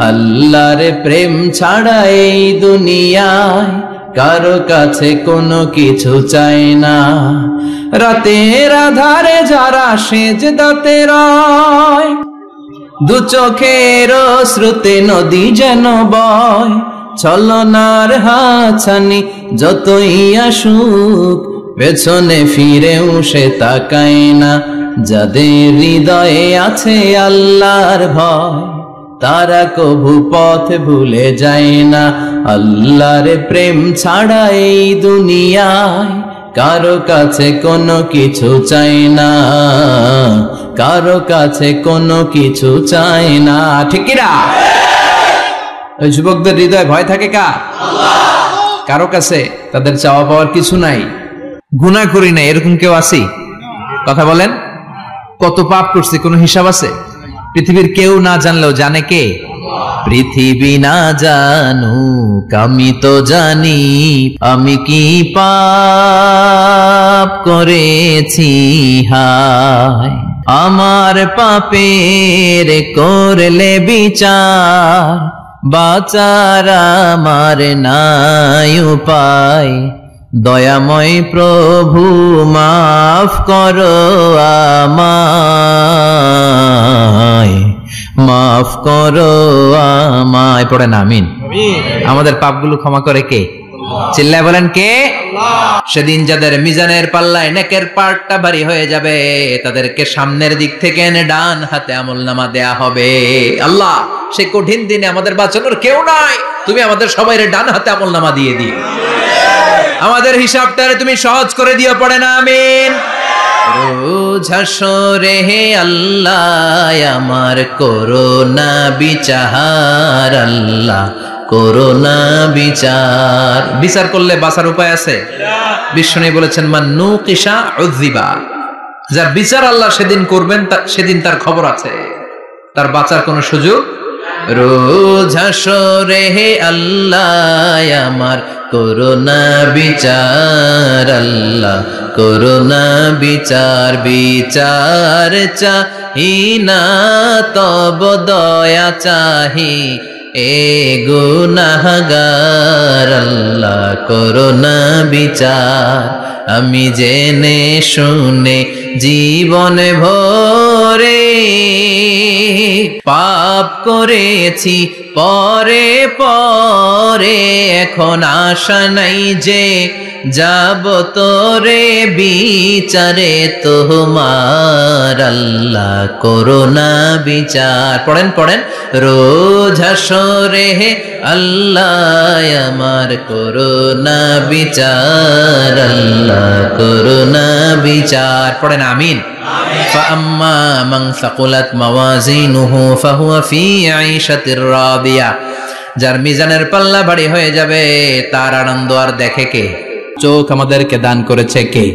আল্লাহর প্রেম ছাড়া এই দুনিয়ায় কারো কাছে কোনো কিছু চাই না। রাতের আধারে যারা সেজদাতে রয়, দু চোখের শ্রুতে নদী যেন বয়। ছলনার হাতছানি যতই আসুক, পেছনে ফিরেও সে তাকায় না। যাদের হৃদয়ে আছে আল্লাহর ভয়, তারা কভু পথ ভুলে যায় না। আল্লাহর প্রেম ছাড়া এই দুনিয়ায় কারো কাছে কোনো কিছু চাই না, কারো কাছে কোনো কিছু চাই না। ঠিক না? ওই যুবকদের হৃদয়ে ভয় থাকে কার? কারো কাছে তাদের চাওয়া পাওয়ার কিছু নাই, গুনাহ করি না, এরকম কেউ আছে? কথা বলেন। কত পাপ করছে কোনো হিসাব আছে? পৃথিবীর কেউ না জানলেও জানে কে? পৃথিবী না জানুক আমি তো জানি, আমি কি পাপ করেছি হায়। আমার পাপের করলে বিচার, বাঁচার আমার নাই উপায়। দয়াময় প্রভু মাফ করো আমায়, মাফ করো আমায়। পড়েন আমিন। আমাদের পাপগুলো ক্ষমা করে কে? চিল্লায় বলেন কে? সেদিন যাদের মিজানের পাল্লায় নেকের পার্টটা ভারী হয়ে যাবে, তাদেরকে সামনের দিক থেকে এনে ডান হাতে আমলনামা দেয়া হবে। আল্লাহ, সেই কঠিন দিনে আমাদের বাঁচানোর কেউ নাই, তুমি আমাদের সবাই ডান হাতে আমলনামা দিয়ে দিও, আমাদের হিসাবটারে তুমি সহজ করে দিও। পড়ে না আমিন। রোজ হাসরে হে আল্লাহ আমার করোনা বিচার, আল্লাহ করোনা বিচার। বিচার করলে বাঁচার উপায় আছে? বিষ্ণু বলেছেন মান নুকিশা উযিবা, যার বিচার আল্লাহ সেদিন করবেন সেদিন তার খবর আছে, তার বাঁচার কোনো সুযোগ। রোজ হাসরে হে আল্লাহ আমার করোনা বিচার, আল্লাহ করোনা বিচার। বিচার চাহি না তব দয়া চাহি, এ গুনাহগার আল্লাহ করোনা বিচার। আমি জেনে শুনে জীবন ভরে পাপ করেছি পরে পরে, এখন আশা নাই যে যাব তোরে বিচারে তোমার, আল্লাহ করোনা বিচার। পড়েন পড়েন। রোজ হাসরে হে আল্লাহ আমার করোনা বিচার, আল্লাহ করোনা বিচার। পড়েন আমিন। فأما من ثقلت موازينه فهو في عيشة راضية, যার মিজানের পাল্লা ভারী হয়ে যাবে তার আনন্দ আর দেখে কে? চোখ আমাদেরকে দান করেছে কে?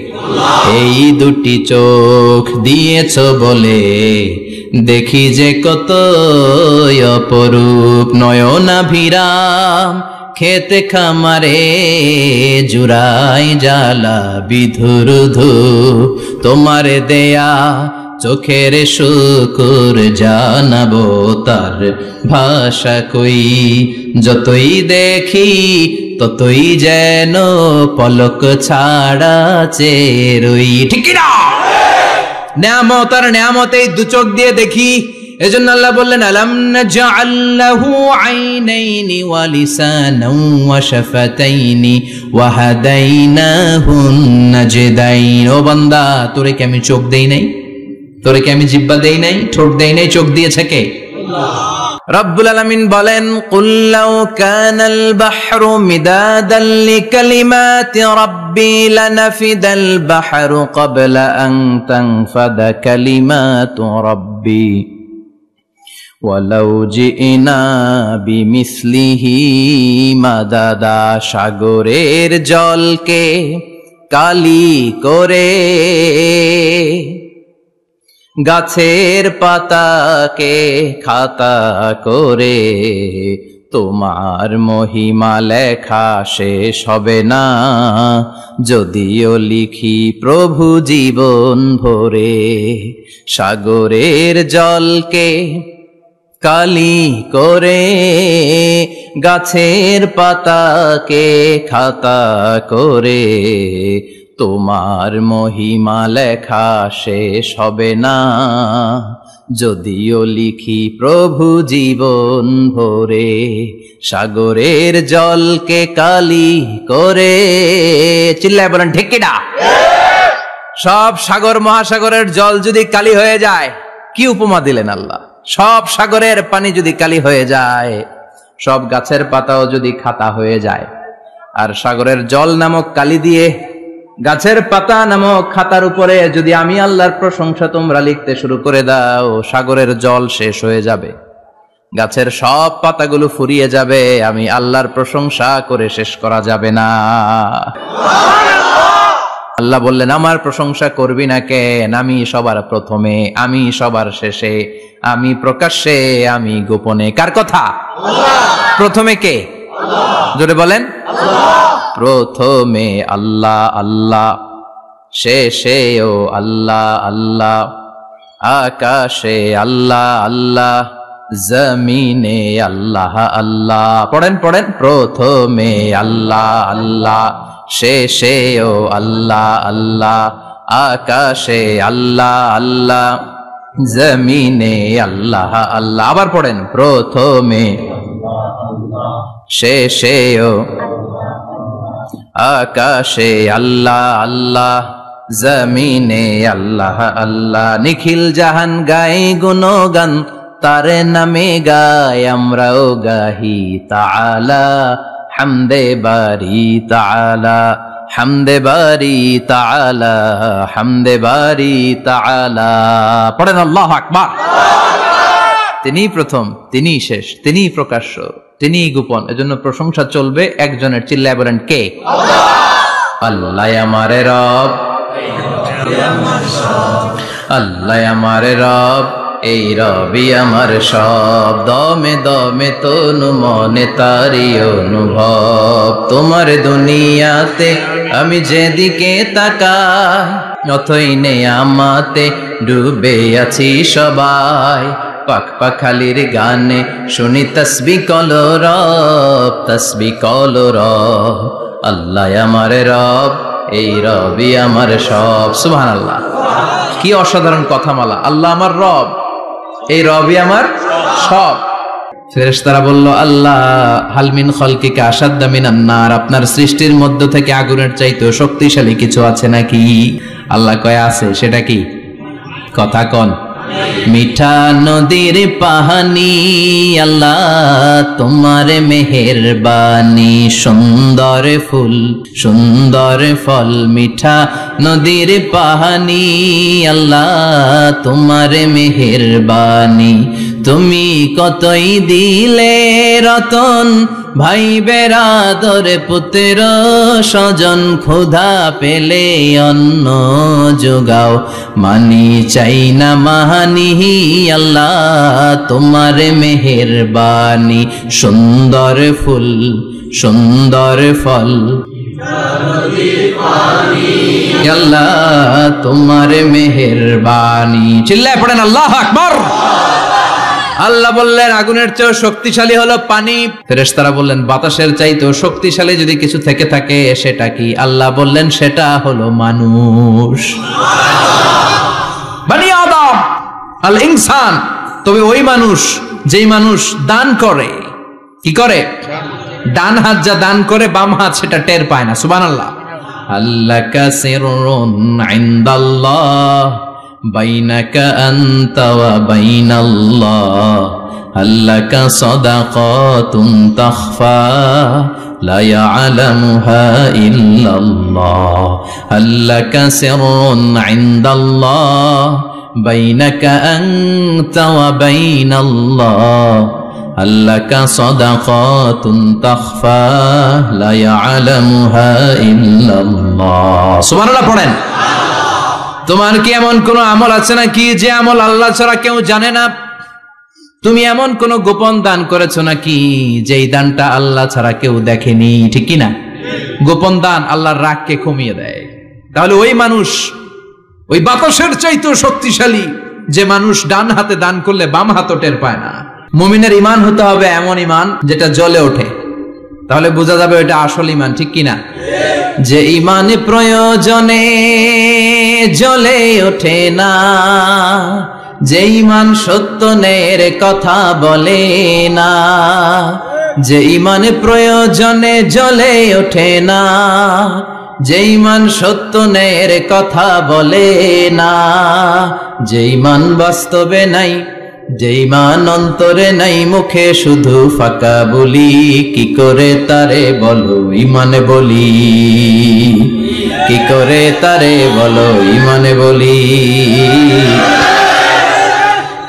এই দুটি চোখ দিয়েছো বলে দেখি যে কত অপরূপ। নয়নাভিরাম খেতে খামারে জুড়াই জ্বালা বিধুর ধূপ, তোমার দেয়া চোখের শুকুর জানাবো তার ভাষা কই। যতই দেখি ততই যেন পলক ছাড়া চেরই। ঠিক না? নেয়ামত আর নেয়ামতেই দু চোখ দিয়ে দেখি। এজন্য আল্লাহ বললেন আলাম নাজআল লাহু আইনাইনি ওয়া লিসানান ওয়া শাফাতাইনি ওয়া হাদাইনাহুন নাজদাইন। ও বান্দা, তোরে কি আমি চোখ দেই নাই? তোরে কি আমি জিহ্বা দেই নাই? ঠোঁট দেই নাই? চোখ দিয়েছে কে? আল্লাহ। রব্বুল আলামিন বলেন কুল লাউ কানাল বাহরু মিদাদান লিকালিমাতি রাব্বি লানাফিদাল বাহরু ক্বাবলা আন তানফাদা কালিমাতু রাব্বি ওয়ালাউ জিনা বিমিসলিহি মাদাদা। সাগরের জলকে কালি করে, গাছের পাতাকে খাতা করে, তোমার মহিমা লেখা শেষ হবে না যদিও লিখি প্রভু জীবন ভরে। সাগরের জলকে কালি করে গাছের পাতাকে খাতা করে তোমার মহিমা লেখা শেষ হবে না, যদিও লিখি প্রভু জীবন ভরে। সাগরের জলকে কালি করে, চিল্লায় বলেন ঠিক কিনা? সব সাগর মহাসাগরের জল যদি কালি হয়ে যায়, কি উপমা দিলেন আল্লাহ। সব সাগরের পানি যদি কালি হয়ে যায়, সব গাছের পাতাও যদি খাতা হয়ে যায়, আর সাগরের জল নামক কালি দিয়ে গাছের পাতা নামক খাতার উপরে যদি আমি আল্লাহর প্রশংসা তোমরা লিখতে শুরু করে দাও, সাগরের জল শেষ হয়ে যাবে, গাছের সব পাতাগুলো ফুরিয়ে যাবে, আমি আল্লাহর প্রশংসা করে শেষ করা যাবে না। আল্লাহ বললেন, আমার প্রশংসা করবি না কেন? আমি সবার প্রথমে, আমি সবার শেষে, আমি প্রকাশ্যে, আমি গোপনে। কার কথা? প্রথমে কে? জোরে বলেন। প্রথমে আল্লাহ আল্লাহ, শেষেও আল্লাহ আল্লাহ, আকাশে আল্লাহ আল্লাহ, জমিনে আল্লাহ আল্লাহ। পড়েন পড়েন। প্রথমে আল্লাহ আল্লাহ, শেষেও আল্লাহ আল্লাহ, আকাশে আল্লাহ আল্লাহ, জমিনে আল্লাহ আল্লাহ। আবার পড়েন। প্রথমে শেষেও আকাশে আল্লাহ আল্লাহ, জমিনে আল্লাহ আল্লাহ। নিখিল জাহান গাই গুণগান, তারে নামে গায় আমরাও গাহি তাআলা, হামদে বারি তাআলা, হামদে বারি তাআলা, হামদে বারি তাআলা। পড়েন আল্লাহু আকবার। তিনি প্রথম, তিনি শেষ, তিনি প্রকাশ্য, তিনি গোপন, এজন্য প্রশংসা চলবে একজনের। চিল্লায় বলেন কে? আল্লাহ আমারে রব, আল্লাহ আমারে রব, এই রবি আমার সব, দমে দমে তনু মনে তারি অনুভব। তোমার দুনিয়াতে আমি যেদিকে তাকাই, অথই নেই আমাতে ডুবে আছি সবাই। পাক পাখালির গানে শুনি তসবিহ কলো রব, তসবিহ কলো রব। আল্লাহ আমার রব, এই রবি আমার সব। সুবহানাল্লাহ। কি অসাধারণ কথামালা। আল্লাহ আমার রব, এই রবি আমার সব। ফেরেশতারা বলল, আল্লাহ হালমিন খলকিকা আশাদ্দা মিনান নার, আপনার সৃষ্টির মধ্য থেকে আগুনের চাইতেও শক্তিশালী কিছু আছে নাকি? আল্লাহ কয় আছে। সেটা কি? কথা কন। মিঠা নদীর পাহানি, আল্লাহ তোমার মেহেরবানি, সুন্দর ফুল সুন্দর ফল, মিঠা নদীর পাহানি, আল্লাহ তোমার মেহেরবানি। তুমি কতই দিলে রতন, ভাই বেরাদর পুত্র স্বজন, ক্ষুধা পেলে অন্ন যোগাও, মানি চাই না মাহানি, আল্লাহ তোমার মেহেরবানি। সুন্দর ফুল সুন্দর ফল, আল্লাহ তোমার মেহেরবানি। চিল্লায় পড়েন আল্লাহু আকবার। আল্লাহ বললেন, আগুনের চেয়েও শক্তিশালী হলো পানি। ফেরেশতারা বললেন, বাতাসের চাইতেও শক্তিশালী যদি কিছু থেকে থাকে সেটা কি? আল্লাহ বললেন, সেটা হলো মানুষ। বনি আদম, আল ইনসান। তবে ওই মানুষ যেই মানুষ দান করে, কি করে? ডান হাত যা দান করে, বাম হাত সেটা টের পায় না। সুবহানাল্লাহ। আল্লাহ কাসিরুন ইনদাল্লাহ, বাইনাকা আনতা ওয়া বাইনাল্লাহ, আল্লাকা সাদাকাতুন তাখফা, লা ইয়ালামুহা ইল্লাল্লাহ, আল্লাকা সিররুন ইনদাল্লাহ, বাইনাকা আনতা ওয়া বাইনাল্লাহ, আল্লাকা সাদাকাতুন তাখফা, লা ইয়ালামুহা ইল্লাল্লাহ। সুবহানাল্লাহ পড়েন। তোমার কি এমন কোন আমল আছে নাকি যে আমল আল্লাহ ছাড়া কেউ জানে না? তুমি এমন কোন গোপন দান করেছো নাকি যেই দানটা আল্লাহ ছাড়া কেউ দেখেনি? ঠিক কি না? গোপন দান আল্লাহর রাগকে কমিয়ে দেয়। তাহলে ওই মানুষ ওই বাতাসের চাইতেও শক্তিশালী, যে মানুষ ডান হাতে দান করলে বাম হাতও টের পায় না। মুমিনের ঈমান হতে হবে এমন ঈমান যেটা জ্বলে ওঠে, তাহলে বোঝা যাবে ওটা আসল ঈমান, ঠিক কিনা? যে ঈমান প্রয়োজনে জ্বলে ওঠে না, যে ঈমান সত্য ন্যায়ের কথা বলে না, যে ঈমান প্রয়োজনে জ্বলে ওঠে না, যে ঈমান সত্য ন্যায়ের কথা বলে না, যে ঈমান বাস্তবে নাই, যে ঈমান অন্তরে নাই, মুখে শুধু ফাঁকা বলি, কি করে তারে বলো ঈমানে বলি, কি করে তারে বলো ঈমানে বলি,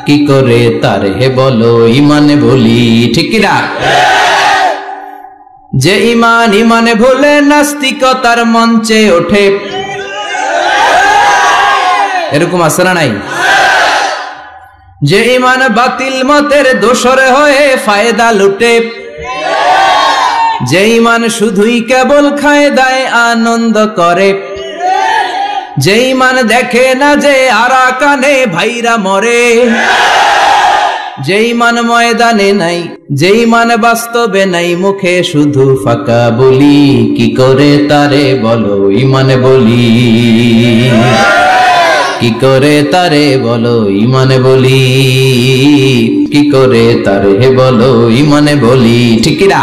কি করে তারে বলো ঈমানে বলি, ঠিক কিনা? যে ঈমান ঈমানে ভুলে নাস্তিকতার মঞ্চে ওঠে, এরকম আছে না নাই? যে ঈমান বাতিল মতের দোসর হয়ে ফায়দা লুটে, যে ঈমান শুধুই কেবল খায় দায় আনন্দ করে, যে ঈমান দেখে না যে আরাকানে ভাইরা মরে, যে ঈমান ময়দানে নাই, যে ঈমান বাস্তবে নাই, মুখে শুধু ফাঁকা বলি, কি করে তারে বলো ঈমানে বলি, কি করে তারে বলো ঈমানে বলি, কি করে তারে বলো ঈমানে বলি, ঠিক কি না?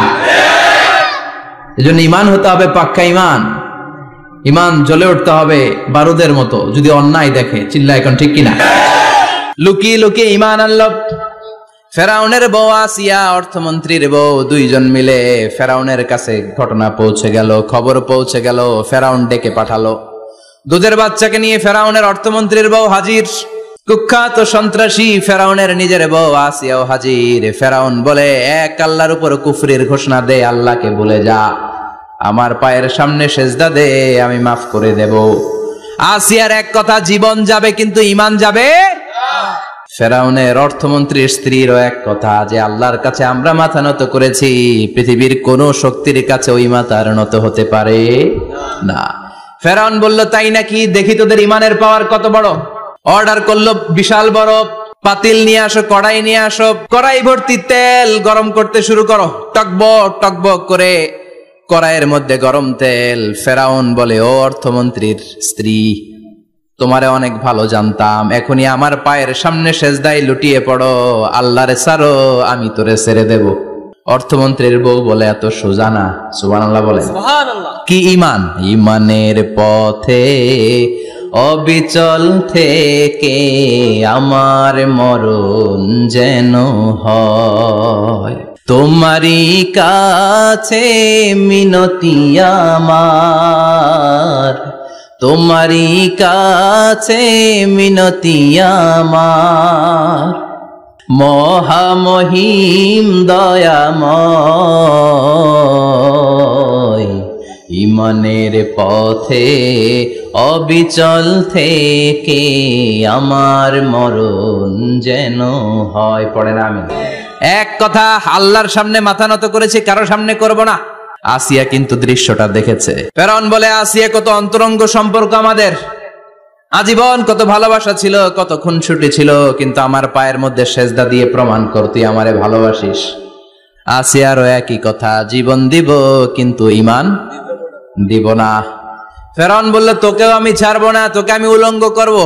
এজন্য ঈমান হতে হবে পাক্কা ঈমান। ঈমান জ্বলে উঠতে হবে বারুদের মতো, যদি অন্যায় দেখে চিল্লা এখন, ঠিক কি না? লুকিয়ে লুকিয়ে ঈমান আনলো। ফেরাউনের বউ আসিয়া অর্থমন্ত্রীর বউ দুইজন মিলে ফেরাউনের কাছে ঘটনা পৌঁছে গেল, খবর পৌঁছে গেল, ফেরাউন ডেকে পাঠালো। দুধের বাচ্চাকে নিয়ে ফেরাউনের অর্থমন্ত্রীর বউ হাজির, কুখ্যাত সন্ত্রাসী ফেরাউনের নিজের বউ আসিয়াও হাজির। ফেরাউন বলে, এক আল্লাহর উপর কুফরির ঘোষণা দে, আল্লাহকে ভুলে যা, আমার পায়ের সামনে সেজদা দে, আমি মাফ করে দেব। আসিয়ার এক কথা, জীবন যাবে কিন্তু ঈমান যাবে। ফেরাউনের অর্থমন্ত্রীর স্ত্রীরও এক কথা, যে আল্লাহর কাছে আমরা মাথা নত করেছি, পৃথিবীর কোন শক্তির কাছে ওই মাথার নত হতে পারে না। ফেরাউন বলল, তাই নাকি? দেখি তোদের ঈমানের পাওয়ার কত বড়। অর্ডার করলো, বিশাল বড় পাতিল নিয়ে আসো, কড়াই নিয়ে আসো, কড়াই ভর্তি তেল গরম করতে শুরু করো, টকবক টকবক করে কড়াইয়ের মধ্যে গরম তেল। ফেরাউন বলে, ও অর্থমন্ত্রীর স্ত্রী, তোমারে অনেক ভালো জানতাম, এখনই আমার পায়ের সামনে সেজদায় লুটিয়ে পড়ো, আল্লাহরে ছাড়ো, আমি তোরে ছেড়ে দেব। অর্থমন্ত্রীর বউ বলে, এত সোজা না। সুবহানাল্লাহ বলে। কি ঈমান? ঈমানের পথে অবিচল থেকে আমার মরণ যেন হয়, তোমারই কাছে মিনতি আমার, তোমারই কাছে মিনতি আমার, মহামহিম দয়াময়, ঈমানের পথে অবিচল থেকে আমার মরণ যেন হয়। পড়েন আমি এক কথা, আল্লাহর সামনে মাথা নত করেছি, কারো সামনে করব না। আসিয়া কিন্তু দৃশ্যটা দেখেছে। ফেরাউন বলে, আসিয়া কত অন্তরঙ্গ সম্পর্ক আমাদের, আজীবন কত ভালোবাসা ছিল, কত খুনসুটি ছিল, কিন্তু আমার পায়ের মধ্যে সেজদা দিয়ে প্রমাণ কর তুই আমারে ভালোবাসিস। আসিয়ারও একই কথা, জীবন দিব কিন্তু ঈমান দিব না। ফেরাউন বলল, তোকেও আমি ছাড়বো না, তোকে আমি উলঙ্গ করব।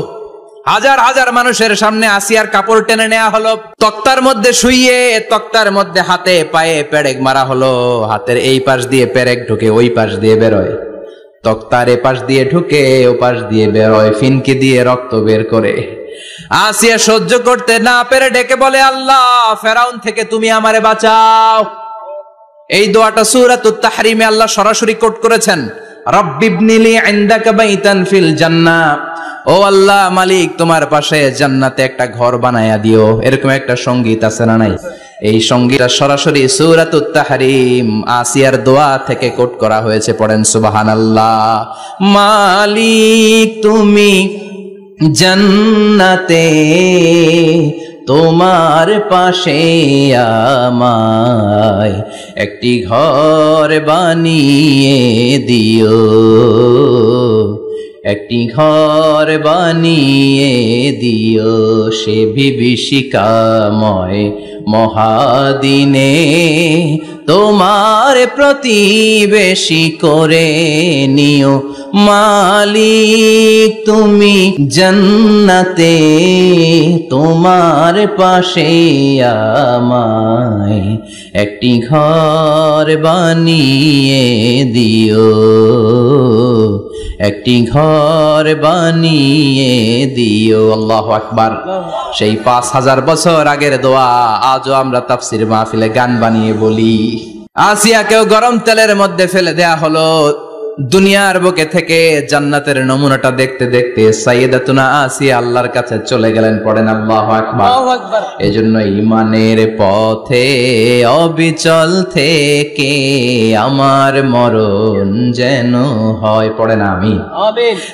হাজার হাজার মানুষের সামনে আসিয়ার কাপড় টেনে নেওয়া হলো, তক্তার মধ্যে শুইয়ে তক্তার মধ্যে হাতে পায়ে পেরেক মারা হলো। হাতের এই পাশ দিয়ে পেরেক ঢুকে ওই পাশ দিয়ে বেরোয়, তক্তার এ পাশ দিয়ে ঢুকে ও পাশ দিয়ে বেরোয়, ফিনকি দিয়ে রক্ত বের করে। আসিয়া সহ্য করতে না পেরে ডেকে বলে, আল্লাহ, ফেরাউন থেকে তুমি আমারে বাঁচাও। এই দোয়াটা সূরাতুত তাহরিমে আল্লাহ সরাসরি কোট করেছেন, রব্বিবনিলি ইনদাকা বাইতান ফিল জান্নাহ, ও আল্লাহ মালিক, তোমার পাশে জান্নাতে একটা ঘর বানায়া দিও। এরকম একটা সংগীত আছে না নাই? এই সংগীতটা সরাসরি সূরাতুত তাহরিম আসিয়ার দোয়া থেকে কোট করা হয়েছে। পড়েন সুবহানাল্লাহ। মালিক তুমি জান্নাতে তোমার পাশে আমায় একটি ঘর বানিয়ে দিও, একটি ঘর বানিয়ে দিও সে বিভীষিকাময় মহাদিনে, তোমার প্রতিবেশী করে নিও মালিক তুমি জান্নাতে, তোমার পাশে আমায় একটি ঘর বানিয়ে দিও, একটি ঘর বানিয়ে দিও। আল্লাহু আকবার। সেই 5000 বছর আগের দোয়া আজও আমরা তাফসীর মাহফিলে গান বানিয়ে বলি। আসিয়াকেও গরম তেলের মধ্যে ফেলে দেয়া হলো, দুনিয়ার বুকে থেকে জান্নাতের নমুনাটা দেখতে দেখতে সাইয়েদাতুনা আসিয়া আল্লাহর কাছে চলে গেলেন। পড়েন আল্লাহু আকবার। এজন্য ঈমানের পথে অবিচল থেকে আমার মরণ যেন হয়। পড়েন আমিন।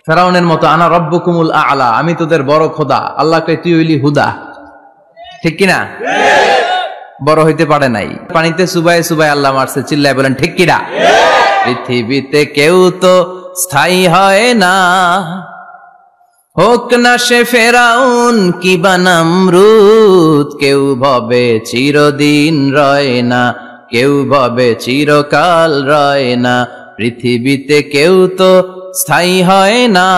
ফেরাউনের মতো আনা রব্বুকুমুল আ'লা, আমি তোদের বড় খোদা। আল্লাহ কয় তুই হইলি হুদা, ঠিক কিনা? বড় হইতে পারে নাই, পানিতে সুবাই সুবাই আল্লাহ মারছে। চিল্লায় বলেন ঠিক কিনা? পৃথিবীতে কেউ তো স্থায়ী হয় না, হোক না সে ফেরাউন কিবা নমরুদ, কেউ ভাবে চিরদিন রয় না, কেউ ভাবে চিরকাল রয় না। পৃথিবীতে কেউ তো স্থায়ী হয় না,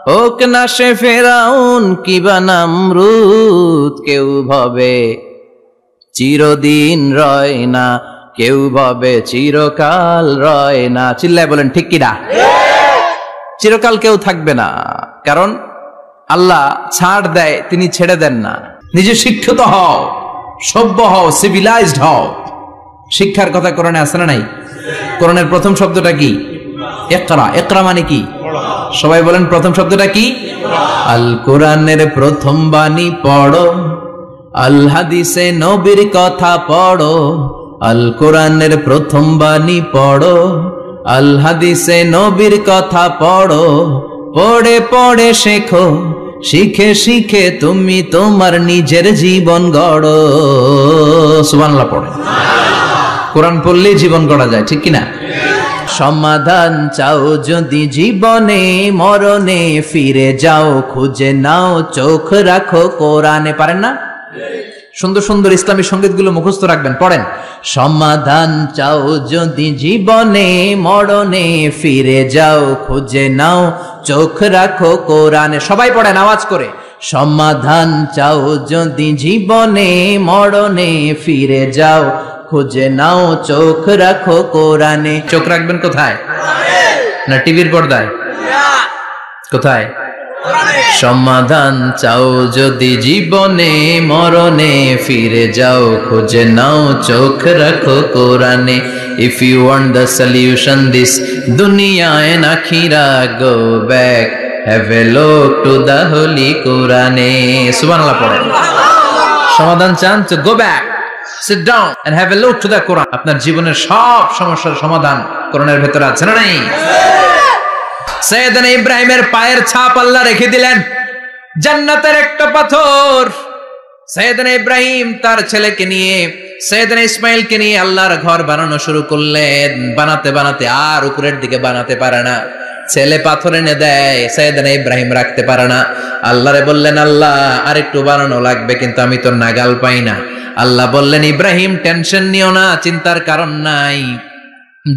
হোক না সে ফেরাউন কিবা নমরুদ, কেউ ভাবে চিরদিন রয় না, কেউ ভাবে চিরকাল রয় না। চিল্লায় বলেন ঠিক কিনা? চিরকাল কেউ থাকবে না, কারণ আল্লাহ ছাড় দেয়, তিনি ছেড়ে দেন না। নিজে শিক্ষিত হও, সভ্য হও, সিভিলাইজড হও। শিক্ষার কথা কোরআনে আছে না নাই? কোরআনের প্রথম শব্দটা কি? ইকরা। ইকরা মানে কি? সবাই বলেন প্রথম শব্দটা কি? আল কোরআনের প্রথম বাণী পড়ো, আল হাদিসে নবীর কথা পড়ো। আল কোরআনের প্রথম বাণী পড়ো, আল হাদিসে নবীর কথা পড়ো। পড়ে পড়ে শেখো, শিখে শিখে তুমি তোমার নিজের জীবন গড়ো। সুবহানাল্লাহ পড়ে। কোরআন পড়লেই জীবন গড়া যায়, ঠিক কিনা? সমাধান চাও যদি জীবনে, মরণে ফিরে যাও, খুঁজে নাও, চোখ রাখো কোরআনে। পারেন না? সুন্দর সুন্দর ইসলামী সঙ্গীতগুলো মুখস্থ রাখবেন, পড়েন। সমাধান চাও যদি জীবনে, মরণে ফিরে যাও, খুঁজে নাও, চোখ রাখো কোরআনে। সবাই পড়েন আওয়াজ করে। সমাধান চাও যদি জীবনে, মরণে ফিরে যাও, খুঁজে নাও, চোখ রাখো কোরআনে। চোখ রাখবেন কোথায়? না টিভির পর্দায়? কোথায়? সমাধান চাও যদি জীবনে, মরণে ফিরে যাও, খুঁজে নাও, চোখ রাখো কোরআনে। If you want the solution this dunya and akhira, go back, have a look to the holy Quran. সুবহানাল্লাহ পড়েন। সমাধান চান তো go back, sit down and have a look to the Quran. আপনার জীবনের সব সমস্যার সমাধান কোরআনের ভেতরে আছে না নাই? সাইয়েদনা ইব্রাহিমের পায়ের ছাপ আল্লাহ রেখে দিলেন জান্নাতের একটা পাথর। সাইয়েদনা ইব্রাহিম তার ছেলেকে নিয়ে, সাইয়েদনা ইসমাইলকে নিয়ে আল্লাহর ঘর বানানো শুরু করলেন। বানাতে বানাতে আর উপরের দিকে বানাতে পারে না, ছেলে পাথর এনে দেয়, সাইয়েদনা ইব্রাহিম রাখতে পারে না। আল্লাহরে বললেন, আল্লাহ আর একটু বানানো লাগবে, কিন্তু আমি তো নাগাল পাই না। আল্লাহ বললেন, ইব্রাহিম টেনশন নিও না, চিন্তার কারণ নাই,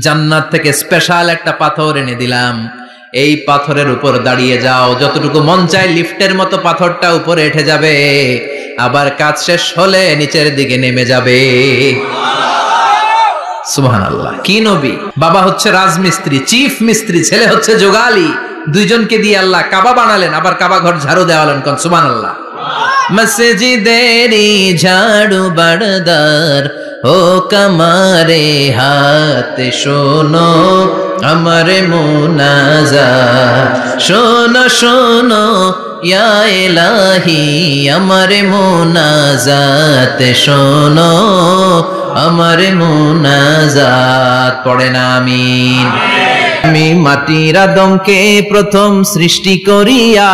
জান্নাত থেকে স্পেশাল একটা পাথর এনে দিলাম, এই পাথরের উপর দাঁড়িয়ে যাও, যতটুকু মন চায় লিফটের মতো পাথরটা উপরে উঠে যাবে, আবার কাজ শেষ হলে নিচের দিকে নেমে যাবে। সুবহানাল্লাহ। কি নবী! বাবা হচ্ছে রাজমিস্ত্রি, চিফ মিস্ত্রি, ছেলে হচ্ছে যোগালী, দুইজনকে দিয়ে আল্লাহ কাবা বানালেন, আবার কাবা ঘর ঝাড়ু দেওয়ালেন। কোন সুবহানাল্লাহ। মসজিদেরি ঝাড়ু বারদার ও কামারে হাত, শোনো আমার মুনাজাত, শোনো শোনো ইয়া ইলাহি আমার মুনাজাত, শোনো আমার মুনাজাত। পড়েন আমিন। আমি মাটির আদমকে প্রথম সৃষ্টি করিয়া,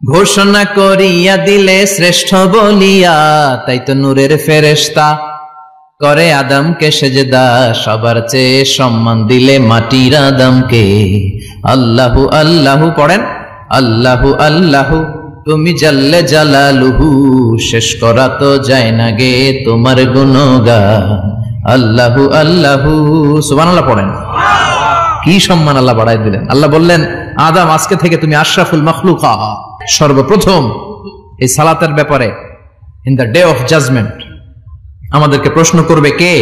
ঘোষণা করিয়া দিলে শ্রেষ্ঠ বলিয়া, তাই তো নূরের ফেরেশতা করে আদমকে সেজদা, সবার চেয়ে সম্মান দিলে মাটির আদমকে, আল্লাহু আল্লাহু পড়েন, আল্লাহু আল্লাহু তুমি জাল্লে জালালুহু, শেষ করা তো যায় না গে তোমার গুণগান। আল্লাহু আল্লাহু, সুবহানাল্লাহ পড়েন। কি সম্মান আল্লাহ বাড়াই দিলেন। আল্লাহ বললেন, আদম আজকে থেকে তুমি আশরাফুল মাখলুকা। সর্বপ্রথম এই সালাতের ব্যাপারে in the day of judgment আমাদেরকে প্রশ্ন করবে কে?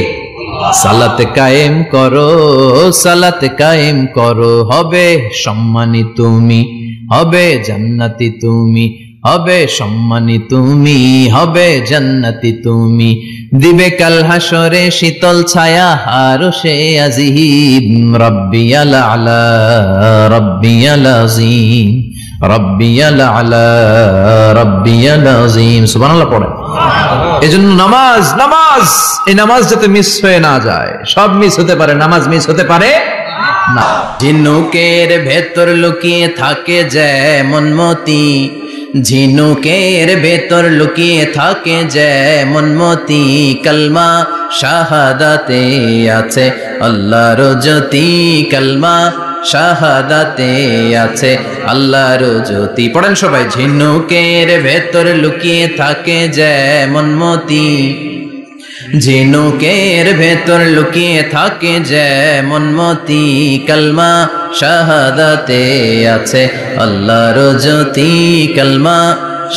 সালাতে কায়েম করো, সালাতে কায়েম করো, হবে সম্মানী তুমি, হবে জান্নাতি তুমি, হবে সম্মানী তুমি, হবে জান্নাতি তুমি, দিবে কাল হাসরে শীতল ছায়া আরশে আজিম। রাব্বিয়াল আলা রাব্বিয়াল আযীম, রাব্বিয়াল আলা রাব্বিয়াল আযীম। সুবহানাল্লাহ পড়ে। এজন্য নামাজ, নামাজ, এই নামাজ যাতে মিস হয়ে না যায়। সব মিস হতে পারে, নামাজ মিস হতে পারে না। ঝিনুকের ভেতর লুকিয়ে থাকে যেমন মতি, ঝিনুকের ভেতর লুকিয়ে থাকে যেমন মতি, কালমা শাহাদাতে আছে আল্লাহর জ্যোতি, কালমা শাহাদাতে আছে আল্লাহর জ্যোতি। পড়েন সবাই, ঝিনুকের ভেতর লুকিয়ে থাকে যেমন মতি, ঝিনুকের ভেতর লুকিয়ে থাকে যেমন মতি, কালমা শাহাদাতে আছে আল্লাহর জ্যোতি, কালমা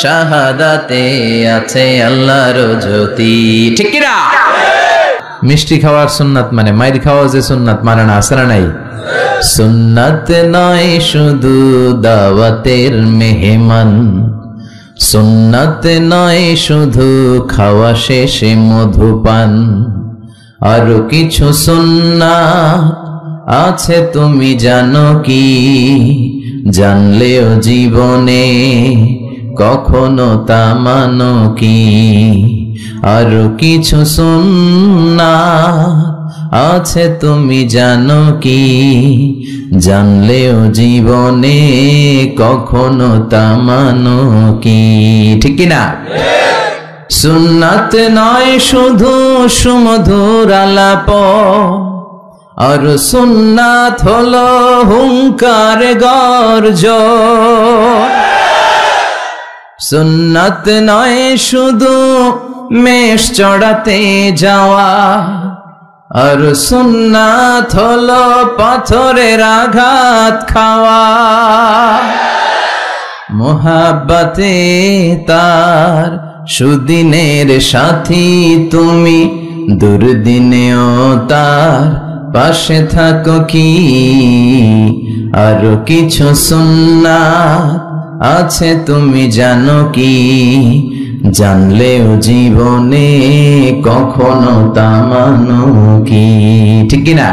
শাহাদাতে আছে আল্লাহর জ্যোতি। ঠিক কি না? মিষ্টি খাওয়ার সুন্নাত মানে মাইর খাওয়া যে সুন্নাত মানে না, আছে না নাই? সুন্নাত নয় শুধু দাওয়াতের মেহমান, সুন্নাত নয় শুধু খাওয়া শেষে মধুপান, আরো কিছু সুন্নাত আছে তুমি জানো কি? জানলেও জীবনে কখনো তা মানো কি? আরো কিছু সুন্নাত আছে তুমি জানো কি? জানলেও জীবনে কখনো তা মানো কি? ঠিক কিনা? সুন্নাত নয় শুধু সুমধুর আলাপ, আর সুন্নাত হলো হুঙ্কার গর্জন। সুন্নাত নয় শুধু মেষ চড়াতে যাওয়া, আর সুন্নাত হলো পাথরের আঘাত খাওয়া। মোহাব্বতে তার সুদিনের সাথী তুমি, দুর্দিনেও তার পাশে থাকো কি? আরো কিছু সুন্নাত আছে তুমি জানো কি? জানলেও জীবনে কখনো তা মানো কি? ঠিক কিনা?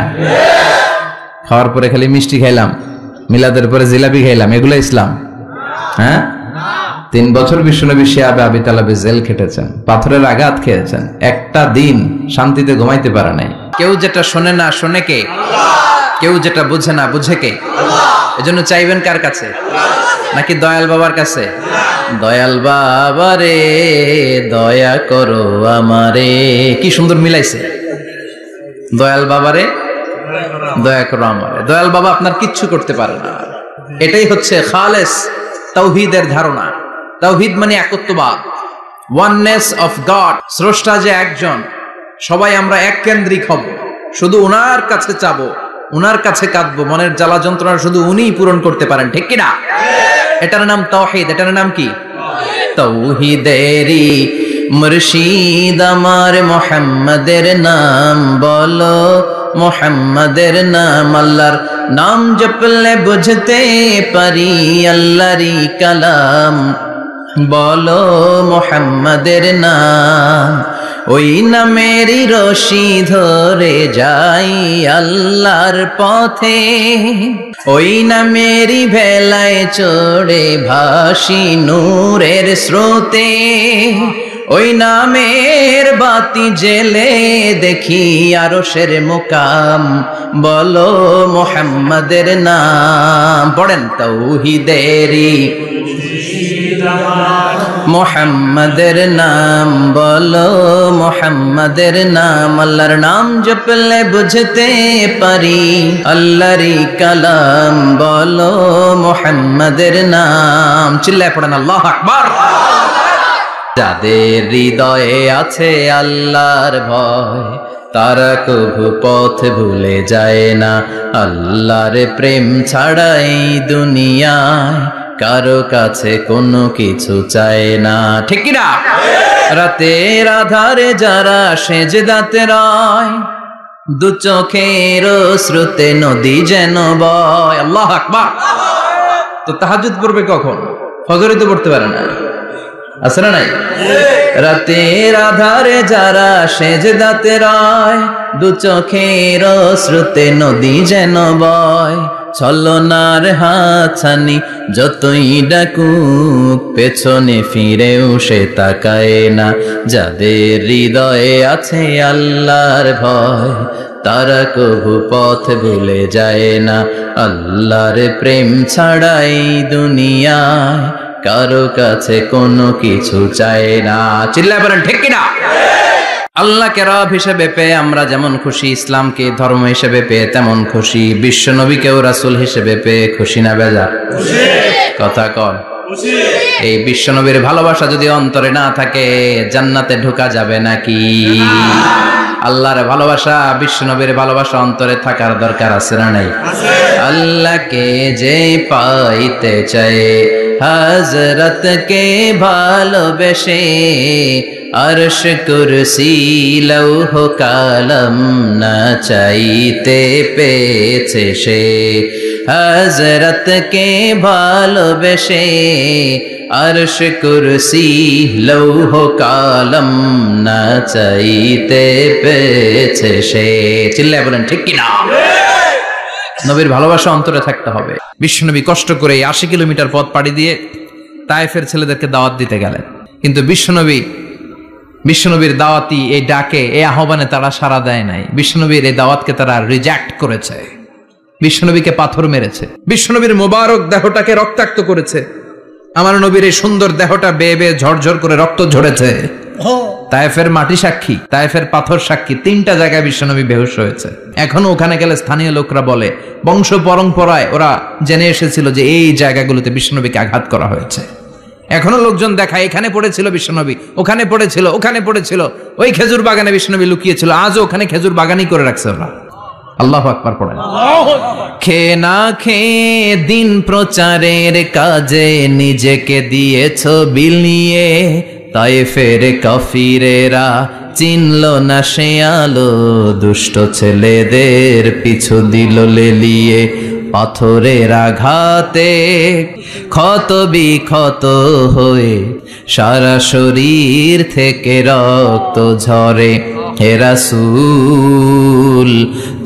খাওয়ার পরে খালি মিষ্টি খাইলাম, মিলাদের পরে জিলাপি খাইলাম, এগুলো ইসলাম? হ্যাঁ, 3 বছর বিশ্বনবী শিয়াবে আবি তালেবে জেল খেটেছেন, পাথরের আঘাত খেয়েছেন, একটা দিন শান্তিতে ঘুমাইতে পারে নাই। কেউ যেটা শোনে না শোনে কে? কেউ যেটা বুঝে না বুঝে কে? এজন্য চাইবেন কার কাছে? নাকি দয়াল বাবার কাছে? দয়াল বাবা রে দয়া করো আমারে। কি সুন্দর মিলাইছে, দয়াল বাবারে দয়া করো আমারে। দয়াল বাবা আপনার কিচ্ছু করতে পারে না। এটাই হচ্ছে খালেস তাওহীদের ধারণা। তাওহীদ মানে একত্ববাদ, ওয়াননেস অফ গড। স্রষ্টা যে একজন, সবাই আমরা এক কেন্দ্রিক হব, শুধু উনার কাছে চাবো, উনার কাছে কাঁদবো, মনের জ্বালা যন্ত্রণা শুধু উনিই পূরণ করতে পারেন। ঠিক কিনা? এটার নাম তাওহীদ। এটার নাম কি? তাওহীদেরই মুর্শিদ আমার মুহাম্মাদের নাম বলো, মুহাম্মাদের নাম। আল্লাহর নাম জপলে বুঝতে পারি আল্লাহরই কালাম, বলো মুহাম্মাদের নাম। ওই নামেরই রশি ধরে যাই আল্লাহর পথে, ওই নামেরই ভেলায় চড়ে ভাসি নূরের স্রোতে। ওই নামের বাতি জেলে দেখি আরশের মুকাম, বলো মুহাম্মাদের নাম। পড়েন, তাওহীদেরই মুহাম্মাদের নাম বলো, মুহাম্মাদের নাম, আল্লাহর নাম জপলে বুঝতে পারি আল্লাহরই কালাম বলো, মুহাম্মাদের নাম। চিল্লায় পড়েন আল্লাহু আকবার। যাদের হৃদয়ে আছে আল্লাহর ভয়, তারা কভু পথ ভুলে যায় না। আল্লাহর প্রেম ছাড়া এই দুনিয়ায় কারো কাছে কোনো কিছু চায় না। ঠিক কি না? রাতের আধারে যারা সেজদাতে রয়, দু চোখের শ্রুতে নদী যেন বয়। আল্লাহু আকবার। তো তাহাজ্জুদ পড়বে কখন? ফজরে তো পড়তে পারে না, আছে না নাই? রাতের আধারে যারা সেজদাতে রয়, দু চোখের শ্রুতে নদী যেন বয়। ছলনার হাতছানি যতই ডাকুক, পেছনে ফিরেও সে তাকায় না। যাদের হৃদয়ে আছে আল্লাহর ভয়, তারা কভু পথ ভুলে যায় না। আল্লাহর প্রেম ছাড়াই দুনিয়ায় কারো কাছে কোনো কিছু চায় না। চিল্লায় বলেন ঠিক কিনা? আল্লাহকে রব হিসেবে পেয়ে আমরা যেমন খুশি, ইসলামকে ধর্ম হিসেবে পেয়ে তেমন খুশি, বিশ্ব নবীকেও রাসূল হিসেবে পেয়ে খুশি না বেজার? কথা কন। এই বিশ্ব নবীর ভালোবাসা যদি অন্তরে না থাকে, জান্নাতে ঢোকা যাবে নাকি? আল্লাহর ভালোবাসা, বিশ্ব নবীর ভালোবাসা অন্তরে থাকার দরকার আছে না নাই? আল্লাহকে যে পাইতে চায়, হযরতকে ভালোবেসে, আরশ কুরসি লৌহ কালাম না চাইতে পেয়েছে সে। হযরতকে ভালোবেসে, আরশ কুরসি লৌহ কালাম না চাইতে পেয়েছে সে। চিল্লায় বলেন ঠিক কিনা? নবীর ভালোবাসা অন্তরে থাকতে হবে। বিশ্বনবী কষ্ট করে 80 কিলোমিটার পথ পাড়ি দিয়ে তায়েফের ছেলেদেরকে দাওয়াত দিতে গেলেন, কিন্তু বিশ্বনবীর দাওয়াতি এই ডাকে, এই আহ্বানে তারা সাড়া দেয় নাই। বিশ্বনবীর এই দাওয়াতকে তারা রিজেক্ট করেছে, বিশ্বনবীকে পাথর মেরেছে, বিশ্বনবীর মোবারক দেহটাকে রক্তাক্ত করেছে। আমার নবীর এই সুন্দর দেহটা বেয়ে বেয়ে ঝরঝর করে রক্ত ঝরেছে। তায়েফের মাটি সাক্ষী, তায়েফের পাথর সাক্ষী, 3টা জায়গায় বিশ্বনবী বেহুশ হয়েছে। এখনো ওখানে গেলে স্থানীয় লোকরা বলে, বংশ পরম্পরায় ওরা জেনে এসেছিল যে এই জায়গাগুলোতে বিশ্বনবীকে আঘাত করা হয়েছে। এখনো লোকজন দেখায় এখানে পড়েছিল বিশ্বনবী, ওখানে পড়েছিল, ওখানে পড়েছিল, ওই খেজুর বাগানে বিশ্বনবী লুকিয়েছিল, আজও ওখানে খেজুর বাগানই করে রাখছে ওরা। আল্লাহু আকবার পড়েন। খেয়ে না খেয়ে দিন প্রচারের কাজে নিজেকে দিয়েছ বিলিয়ে, তায়েফের কাফিরেরা চিনল না সে আলো, দুষ্ট ছেলেদের পিছু দিল লেলিয়ে। পাথরের আঘাতে ক্ষত বিক্ষত হয়ে সারা শরীর থেকে রক্ত ঝরে। হে রাসূল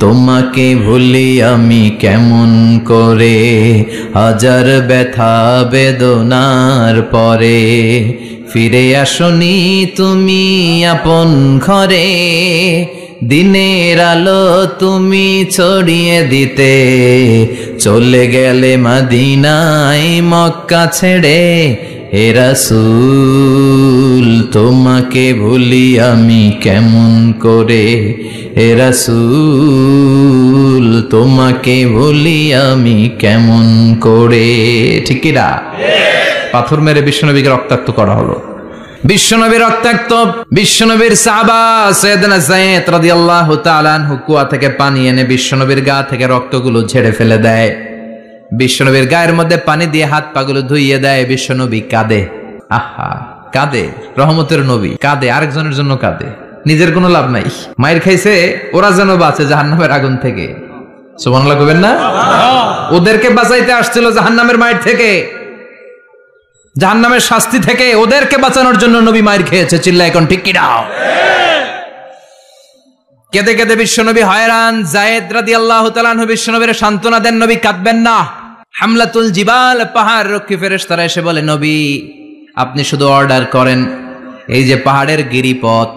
তোমাকে ভুলি আমি কেমন করে, হাজার ব্যথা বেদনার পরে। ফিরে আসনি তুমি আপন ঘরে, দিনের আলো তুমি ছড়িয়ে দিতে। চলে গেলে মদিনায় মক্কা ছেড়ে। হে রাসূল তোমাকে ভুলি আমি কেমন করে, হে রাসূল তোমাকে ভুলি আমি কেমন করে। ঠিক কি না? পাথর মেরে বিশ্বনবীকে রক্তাক্ত করা হলো। বিশ্বনবীর রক্তাক্ত, বিশ্বনবীর সাহাবা সাইয়েদনা যায়েদ রাদিয়াল্লাহু তাআলা আনহু কুয়া থেকে পানি এনে বিশ্বনবীর গা থেকে রক্তগুলো ঝেড়ে ফেলে দেয়। বিশ্বনবীর গায়ের মধ্যে পানি দিয়ে হাত পাগুলো ধুইয়ে দেয়। বিশ্বনবী কাঁদে, আহা কাঁদে, রহমতের নবী কাঁদে, আরেকজনের জন্য কাঁদে, নিজের কোনো লাভ নাই। মায়ের খাইছে, ওরা যেন বাঁচে জাহান্নামের আগুন থেকে। সুবহানাল্লাহ কইবেন না? ওদেরকে বাঁচাইতে আসছিল জাহান্নামের মায়ের থেকে, জাহান্নামের শাস্তি থেকে। ওদেরকে বাঁচানোর জন্য নবী মায়ের খেয়েছে। চিল্লা এখন ঠিক কি না? কেঁদে কেঁদে বিশ্বনবী হয়রান। যায়েদ রাদিয়াল্লাহু তাআলা আনহু বিশ্বনবীর সান্ত্বনা দেন, নবী কাঁদবেন না। হামলাতুল জিবাল, পাহাড় রক্ষী ফেরেশতারা এসে বলে, নবী আপনি শুধু অর্ডার করেন, এই যে পাহাড়ের গিরিপথ,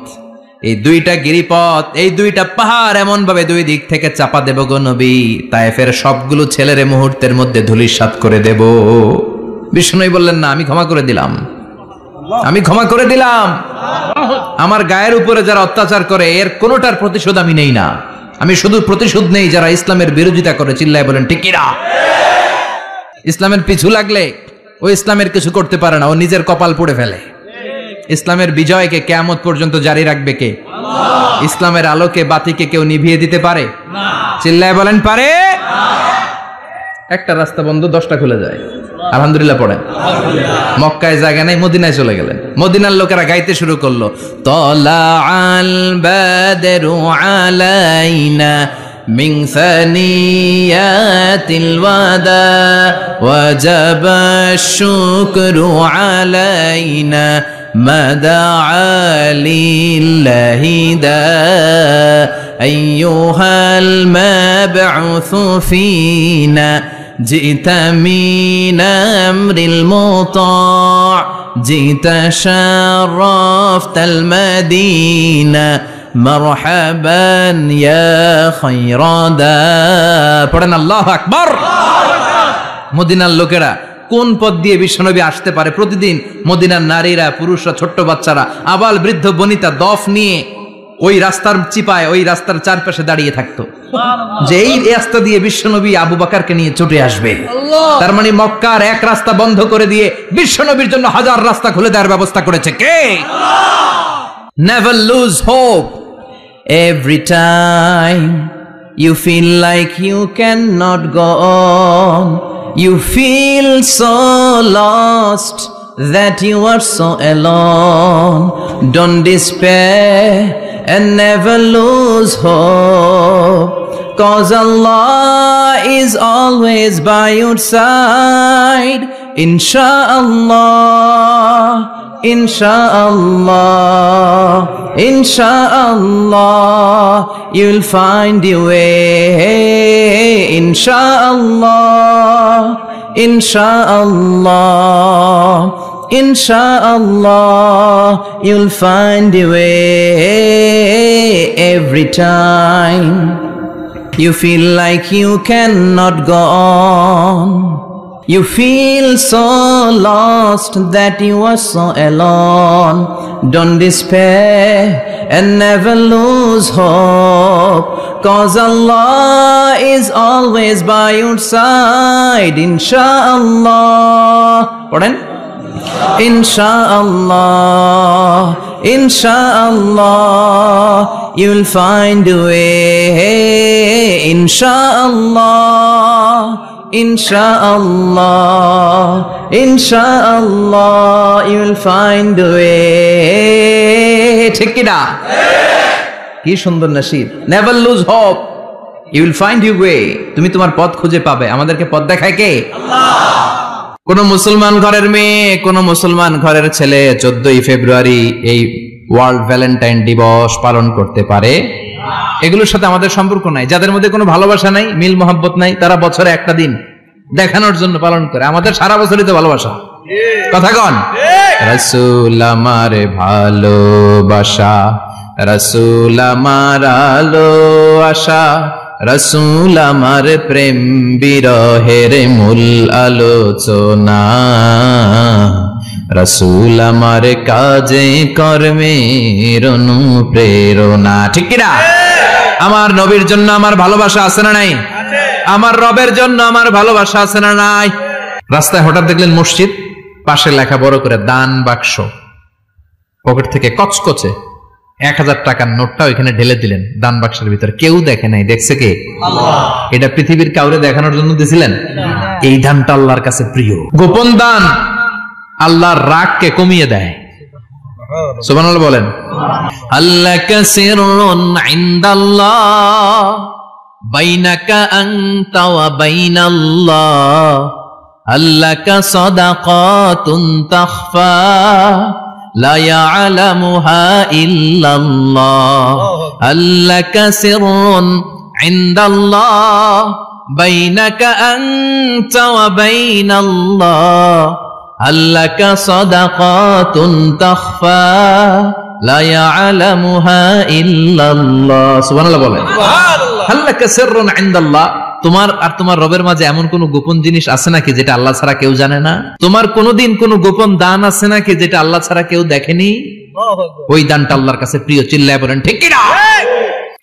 এই 2টা গিরিপথ, এই 2টা পাহাড় এমন ভাবে 2 দিক থেকে চাপা দেব গো নবী, তায়েফের সবগুলো ছেলেরে মুহূর্তের মধ্যে ধূলিসাৎ করে দেব। বিষ্ণু বললেন না, আমি ক্ষমা করে দিলাম, আমি ক্ষমা করে দিলাম। আমার গায়ের উপরে যারা অত্যাচার করে এর কোনোটার প্রতিশোধ আমি নেই না, আমি শুধু প্রতিশোধ নেই যারা ইসলামের বিরোধিতা করে। চিল্লায় বলেন ঠিক কিনা? ইসলামের পিছু লাগলে ও ইসলামের কিছু করতে পারে না, ও নিজের কপাল পুড়ে ফেলে। ইসলামের বিজয়কে কিয়ামত পর্যন্ত জারি রাখবে কে? ইসলামের আলোকে বাতিকে কেউ নিভিয়ে দিতে পারে? চিল্লায় বলেন পারে? একটা রাস্তা বন্ধ, 10টা খুলে যায়। আলহামদুলিল্লাহ পড়েন। মক্কায় জায়গা নাই, মদিনায় চলে গেলেন। মদিনার লোকেরা গাইতে শুরু করলো, তলা আল বাদরু আলাইনা মিন সানিয়াতিল ওয়াদা ওয়াজাবা শুকরু আলাইনা মাদাআ লিল্লাহি দা আইয়ুহাল মাবউসু ফিনা جئت من أمر المطاع جئت شرفت المدينة مرحبا يا خير دا পড়েন আল্লাহু আকবার। মদিনার লোকেরা কোন পথ দিয়ে বিশ্বনবী আসতে পারে? প্রতিদিন মদিনার নারীরা, পুরুষরা, ছোট্ট বাচ্চারা, আবাল বৃদ্ধ বনিতা দফ নিয়ে ওই রাস্তার চিপায়, ওই রাস্তার চারপাশে দাঁড়িয়ে থাকতো যে এই রাস্তা দিয়ে বিশ্বনবী আবু বকরকে নিয়ে ছুটে আসবে। তার মানে মক্কার এক রাস্তা বন্ধ করে দিয়ে বিশ্বনবীর জন্য হাজার রাস্তা খুলে দেওয়ার ব্যবস্থা করেছে কে? Never lose hope. Every time you feel like you cannot go on, you feel so lost that you are so alone. Don't despair and never lose hope, 'cause Allah is always by your side. Insha'Allah, Insha'Allah, Insha'Allah, you'll find your way. Insha'Allah, Insha'Allah, Insha'Allah, you'll find a way. Every time you feel like you cannot go on, you feel so lost that you are so alone. Don't despair and never lose hope, 'cause Allah is always by your side. Insha'Allah, pardon? Insha'Allah, Insha'Allah, you'll find a way. Insha'Allah, Insha'Allah, Insha'Allah, you'll find a way. ঠিক কি না? কি সুন্দর নসিব। Never lose hope, you will find your way. তুমি তোমার পথ খুঁজে পাবে। আমাদেরকে পথ দেখায় কে? আল্লাহ। কোন মুসলমান ঘরের মেয়ে, কোন মুসলমান ঘরের ছেলে 14ই ফেব্রুয়ারি এই ওয়ার্ল্ড ভ্যালেন্টাইন দিবস পালন করতে পারে? এগুলোর সাথে আমাদের সম্পর্ক নাই। যাদের মধ্যে কোনো ভালোবাসা নাই, মিল মোহাব্বত নাই, তারা বছরে একটা দিন দেখানোর জন্য পালন করে। আমাদের সারা বছরই তো ভালোবাসা। কথা কন? রাসূল আমার ভালোবাসা, রাসূল আমার আলো আশা, রাসূল আমার প্রেম বিরহের মূল আলোচনা, রাসূল আমার কাজে কর্মের অনুপ্রেরণা। ঠিক কি না? আমার নবীর জন্য আমার ভালোবাসা আছে না নাই? আমার রবের জন্য আমার ভালোবাসা আছে না নাই? রাস্তায় হঠাৎ দেখলেন মসজিদ, পাশে লেখা বড় করে দান বাক্স, পকেট থেকে কচকচে 1000 টাকার নোটটা ওইখানে ঢেলে দিলেন দান বাক্সের ভিতরে। কেউ দেখে নাই, দেখছে কে? আল্লাহ। এটা পৃথিবীর কাউরে দেখানোর জন্য দিছিলেন? এই দানটা আল্লাহর কাছে প্রিয়। গোপন দান আল্লাহর রাগকে কমিয়ে দেয়। সুবহানাল্লাহ বলেন। আল্লাকা সিররুন ইনদাল্লাহ বাইনাকা আনতা ওয়া বাইনাল্লাহ, আল্লাকা সাদাকাতুন তাখফা লা ইয়ালামুহা ইল্লাল্লাহ, আল্লাকা সিররুন ইনদাল্লাহ বাইনাকা আনতা ওয়া বাইনাল্লাহ, আল্লাকা সাদাকাতুন তাখফা লা ইয়ালামুহা ইল্লাল্লাহ। সুবহানাল্লাহ বলেন। সুবহানাল্লাহ। আল্লাকা সিররুন ইনদাল্লাহ, তোমার আর তোমার রবের মাঝে এমন কোন গোপন জিনিস আছে নাকি যেটা আল্লাহ ছাড়া কেউ জানে না? তোমার কোনোদিন কোনো গোপন দান আছে নাকি যেটা আল্লাহ ছাড়া কেউ দেখেনি? ওই দানটা আল্লাহর কাছে প্রিয়, চিল্লায় বলেন ঠিক কি না?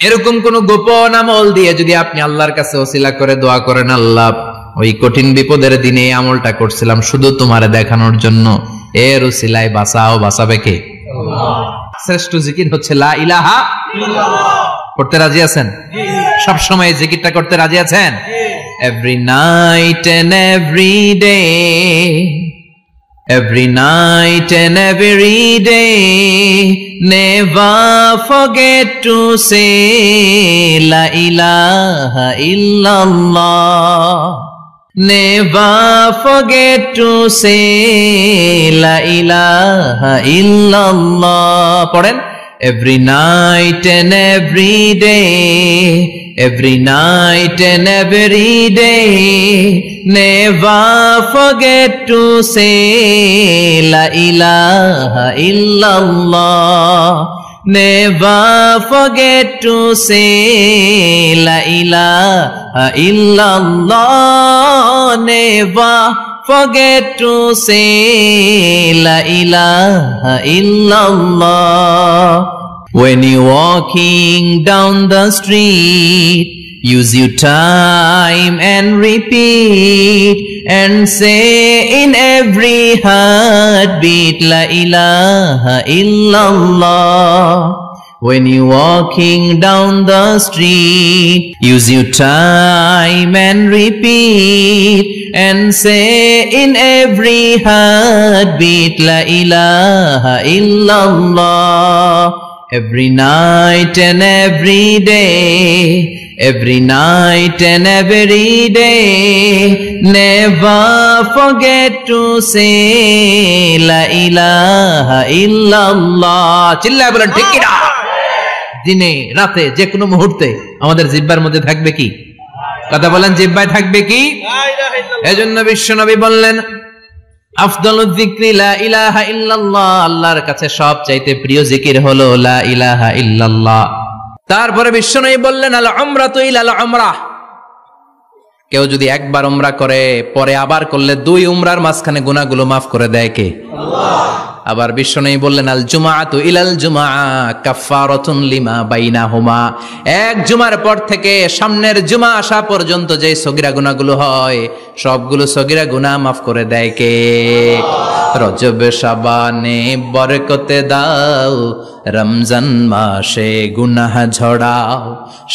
এরকম কোন গোপন আমল দিয়ে যদি আপনি আল্লাহর কাছে ওসিলা করে দোয়া করেন, আল্লাহ ওই কঠিন বিপদের দিনে এই আমলটা করছিলাম শুধু তোমারে দেখানোর জন্য, এর ওসিলায় বাঁচাও, বাঁচাবে কে? আল্লাহ। শ্রেষ্ঠ জিকির হচ্ছে লা ইলাহা ইল্লাল্লাহ। করতে রাজি আছেন? সব সময় জিকিরটা করতে রাজি আছেন? Every night and every day, every night and every day, never forget to say la ilaha illallah. Never forget to say la ilaha illallah. পড়েন, every night and every day, every night and every day, never forget to say la ilaha illallah. Never forget to say la ilaha illallah. Never forget to say la ilaha illallah. When you're walking down the street, use your time and repeat and say in every heartbeat la ilaha illallah. When you're walking down the street, use your time and repeat and say in every heartbeat la ilaha illallah. Every night and every day, every night and every day, never forget to say la ilaha illallah. চিল্লায় বলেন ঠিক কি না? দিনে রাতে যে কোনো মুহূর্তে আমাদের জিহ্বার মধ্যে থাকবে কি? কথা বলেন, জিহ্বায় থাকবে কি? এজন্য বিশ্বনবী বললেন, আফদালুয যিকরি লা ইলাহা ইল্লাল্লাহ। আল্লাহর কাছে সবচাইতে প্রিয় জিকির হলো লা ইলাহা ইল্লাল্লাহ। তারপরে বিশ্বনবী বললেন, আল উমরাতু ইলাল উমরাহ। কেউ যদি একবার উমরা করে পরে আবার করলে 2 উমরার মাঝখানে গুনাহগুলো মাফ করে দেয় কে? আল্লাহ। আবার বিশ্বনবী বললেন, আল জুমআতু ইলাল জুমআ কাফফারাতুন লিমা বাইনাহুমা। এক জুমার পর থেকে সামনের জুমা আসা পর্যন্ত যে সগীরা গুনাহগুলো হয় সবগুলো সগীরা গুনাহ মাফ করে দেয় কে? রজব শাবানে বরকতে দাও, রমজান মাসে গুনাহ ঝড়াও,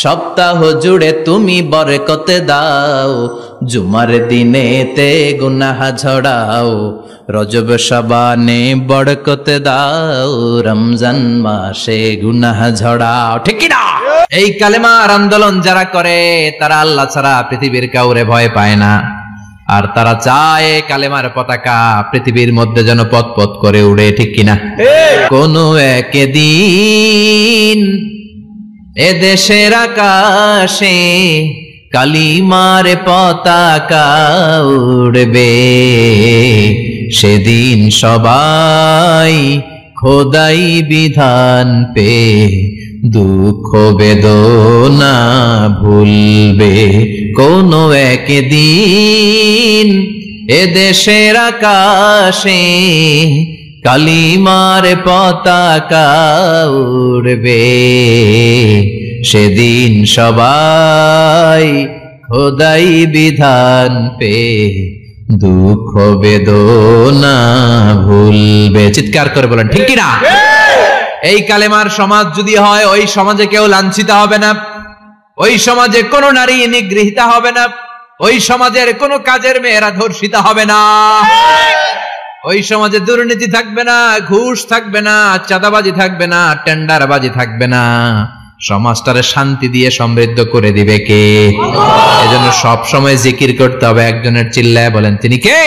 সপ্তাহ জুড়ে তুমি বরকতে দাও, জুমার দিনেতে গুনাহ ঝড়াও, রজব শাবানে বরকতে দাও, রমজান মাসে গুনাহ ঝড়াও। ঠিক কি না? এই কালেমার আন্দোলন যারা করে তারা আল্লাহ ছাড়া পৃথিবীর কাউরে ভয় পায় না, আর তারা চায় কালেমার পতাকা পৃথিবীর মধ্যে যেন পথ পথ করে উড়ে। ঠিক কিনা? কোন একদিন এদেশের আকাশে কালিমার পতাকা উড়বে, সেদিন সবাই খোদাই বিধান পে দুঃখ বেদনা ভুলবে। কোন একদিন এদেশের আকাশে কালিমার পতাকা উড়বে, সেদিন সবাই খোদাই বিধান পে দুঃখ বেদনা ভুলবে। চিৎকার করে বলেন ঠিক কি না? এই কালেমার সমাজ যদি হয়, ওই সমাজে কেউ লাঞ্ছিত হবে না, ওই সমাজে কোনো নারী নিগৃহীতা হবে না, ওই সমাজের কোনো কাজের মেয়েরা ধর্ষিতা হবে না, ওই সমাজে দুর্নীতি থাকবে না, ঘুষ থাকবে না, চাঁদাবাজি থাকবে না, টেন্ডারবাজি থাকবে না। সমাজটারে শান্তি দিয়ে সমৃদ্ধ করে দিবে কে? এজন্য সব সময় জিকির করতে হবে একজনের, চিল্লায় বলেন তিনি কে?